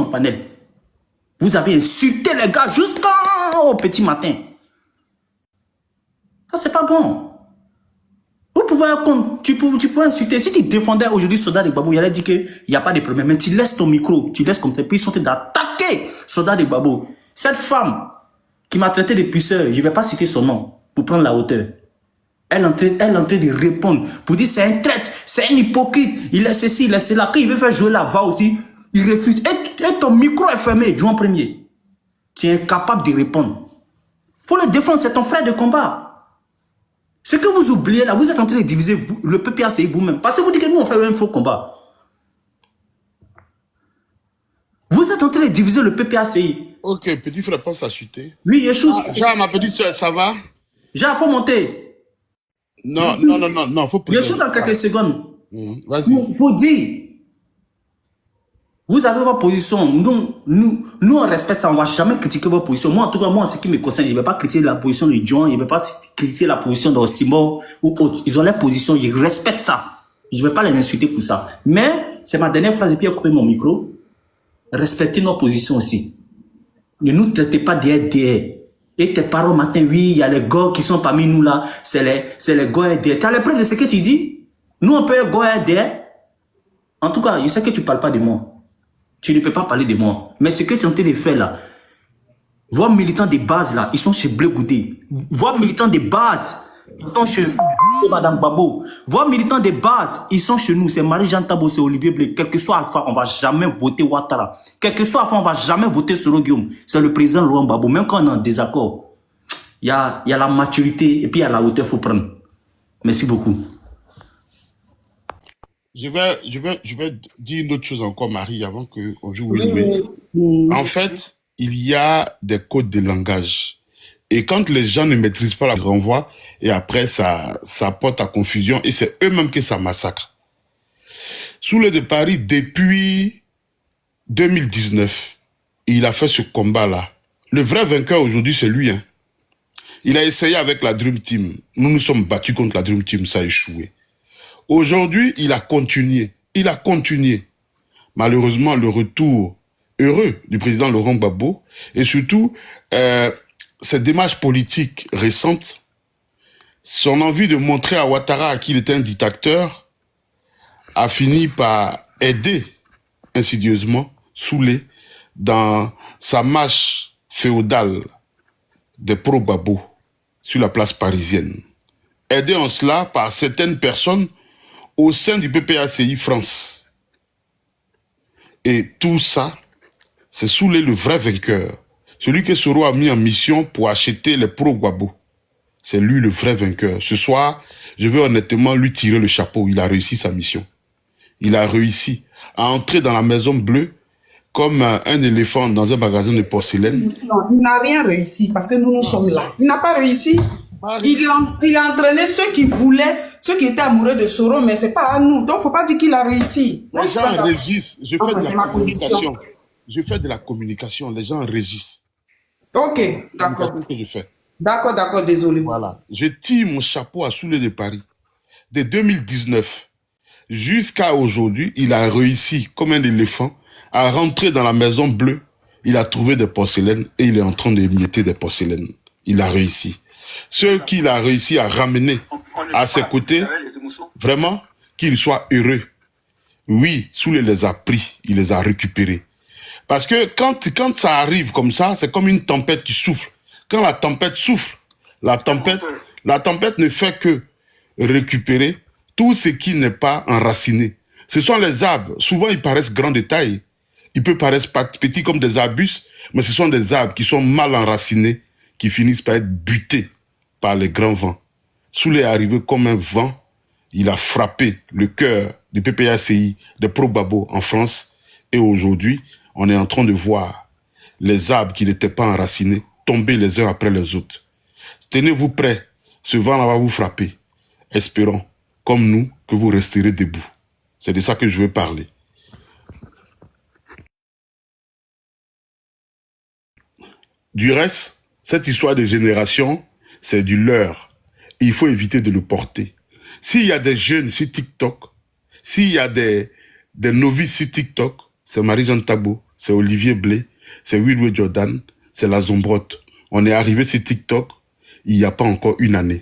panel. Vous avez insulté les gars jusqu'au petit matin. Ça, c'est pas bon. Vous pouvez, tu pouvais insulter. Si tu défendais aujourd'hui Soldat de Gbagbo, il allait dire qu'il n'y a pas de problème. Mais tu laisses ton micro, tu laisses comme ça, puis ils sont en train d'attaquer Soldat de Gbagbo. Cette femme qui m'a traité de puceur, je ne vais pas citer son nom pour prendre la hauteur. Elle est en train de répondre pour dire c'est un traître, c'est un hypocrite. Il est ceci, il est cela. Quand il veut faire jouer la voix aussi, il refuse. Et ton micro est fermé, joue en premier. Tu es incapable de répondre. Il faut le défendre, c'est ton frère de combat. Ce que vous oubliez là, vous êtes en train de diviser le PPACI vous-même. Parce que vous dites que nous, on fait un faux combat. Vous êtes en train de diviser le PPACI. Ok, petit frère, pense à chuter. Oui, Yeshua. Jean, ma petite soeur, ça va? Jean, il faut monter. Non, faut Yeshua dans quelques secondes. Vas-y. Pour dire, vous avez votre position. Nous, on respecte ça. On ne va jamais critiquer votre position. Moi, en tout cas, moi, en ce qui me concerne, je ne vais pas critiquer la position de John. Je ne vais pas critiquer la position d'Osimo ou autre. Ils ont leur position. Je respecte ça. Je ne vais pas les insulter pour ça. Mais, c'est ma dernière phrase. Et puis, j'ai coupé mon micro. Respectez nos positions aussi. Ne nous traitez pas derrière. Et tes parents matin, oui, il y a les gars qui sont parmi nous là. C'est les gars derrière. Tu as les preuves de ce que tu dis? Nous, on peut être gars derrière. En tout cas, je sais que tu ne parles pas de moi. Tu ne peux pas parler de moi. Mais ce que tu es en train de faire là, vos militants de base là, ils sont chez Bleu Goudé. Vos militants de base, ils sont chez Madame Babo. Vos militants de base, ils sont chez nous. C'est Marie-Jeanne Tabo, c'est Olivier Blé. Quel que soit Alpha, on ne va jamais voter Ouattara. Quel que soit Alpha, on ne va jamais voter Soro Guillaume. C'est le président Laurent Gbagbo. Même quand on est en désaccord, il y a la maturité et puis il y a la hauteur qu'il faut prendre. Merci beaucoup. Je vais dire une autre chose encore, Marie, avant qu'on joue au jouet. En fait, il y a des codes de langage. Et quand les gens ne maîtrisent pas la renvoi, et après, ça porte à confusion, et c'est eux-mêmes que ça massacre. Soulé de Paris, depuis 2019, il a fait ce combat-là. Le vrai vainqueur aujourd'hui, c'est lui. Hein. Il a essayé avec la Dream Team. Nous nous sommes battus contre la Dream Team, ça a échoué. Aujourd'hui, il a continué. Il a continué. Malheureusement, le retour heureux du président Laurent Gbagbo et surtout cette démarche politique récente, son envie de montrer à Ouattara qu'il était un dictateur, a fini par aider insidieusement Soulé dans sa marche féodale des pro-Gbagbo sur la place parisienne. Aidé en cela par certaines personnes au sein du PPACI France. Et tout ça, c'est Soulé le vrai vainqueur. Celui que Soro a mis en mission pour acheter les pro-Gbagbo. C'est lui le vrai vainqueur. Ce soir, je veux honnêtement lui tirer le chapeau. Il a réussi sa mission. Il a réussi à entrer dans la Maison Bleue comme un éléphant dans un magasin de porcelaine. Non, il n'a rien réussi parce que nous sommes là. Il n'a pas réussi. Il a entraîné ceux qui voulaient, ceux qui étaient amoureux de Soro, mais c'est pas à nous. Donc, faut pas dire qu'il a réussi. Les gens régissent. Je fais de la communication. Je fais de la communication. Les gens régissent. Ok, d'accord. C'est ce que je fais. D'accord, désolé. Voilà. Je tire mon chapeau à Soulé de Paris. De 2019 jusqu'à aujourd'hui, il a réussi, comme un éléphant, à rentrer dans la Maison Bleue. Il a trouvé des porcelaines et il est en train d'émietter des porcelaines. Il a réussi. Ceux qu'il a réussi à ramener à ses côtés, vraiment, qu'ils soient heureux. Oui, Soulé les a pris, il les a récupérés. Parce que quand ça arrive comme ça, c'est comme une tempête qui souffle. Quand la tempête souffle, la tempête ne fait que récupérer tout ce qui n'est pas enraciné. Ce sont les arbres. Souvent, ils paraissent grands de taille. Ils peuvent paraître petits comme des arbustes, mais ce sont des arbres qui sont mal enracinés, qui finissent par être butés par les grands vents. Soulé est arrivé comme un vent. Il a frappé le cœur du PPACI, des pro-Gbagbo en France. Et aujourd'hui, on est en train de voir les arbres qui n'étaient pas enracinés tomber les uns après les autres. Tenez-vous prêts. Ce vent va vous frapper. Espérons, comme nous, que vous resterez debout. C'est de ça que je veux parler. Du reste, cette histoire de génération, c'est du leurre. Il faut éviter de le porter. S'il y a des jeunes sur TikTok, s'il y a des novices sur TikTok, c'est Marie-Jeanne Tabo c'est Olivier Blé, c'est Will Jordan, c'est la Zombrotte. On est arrivé sur TikTok il n'y a pas encore une année.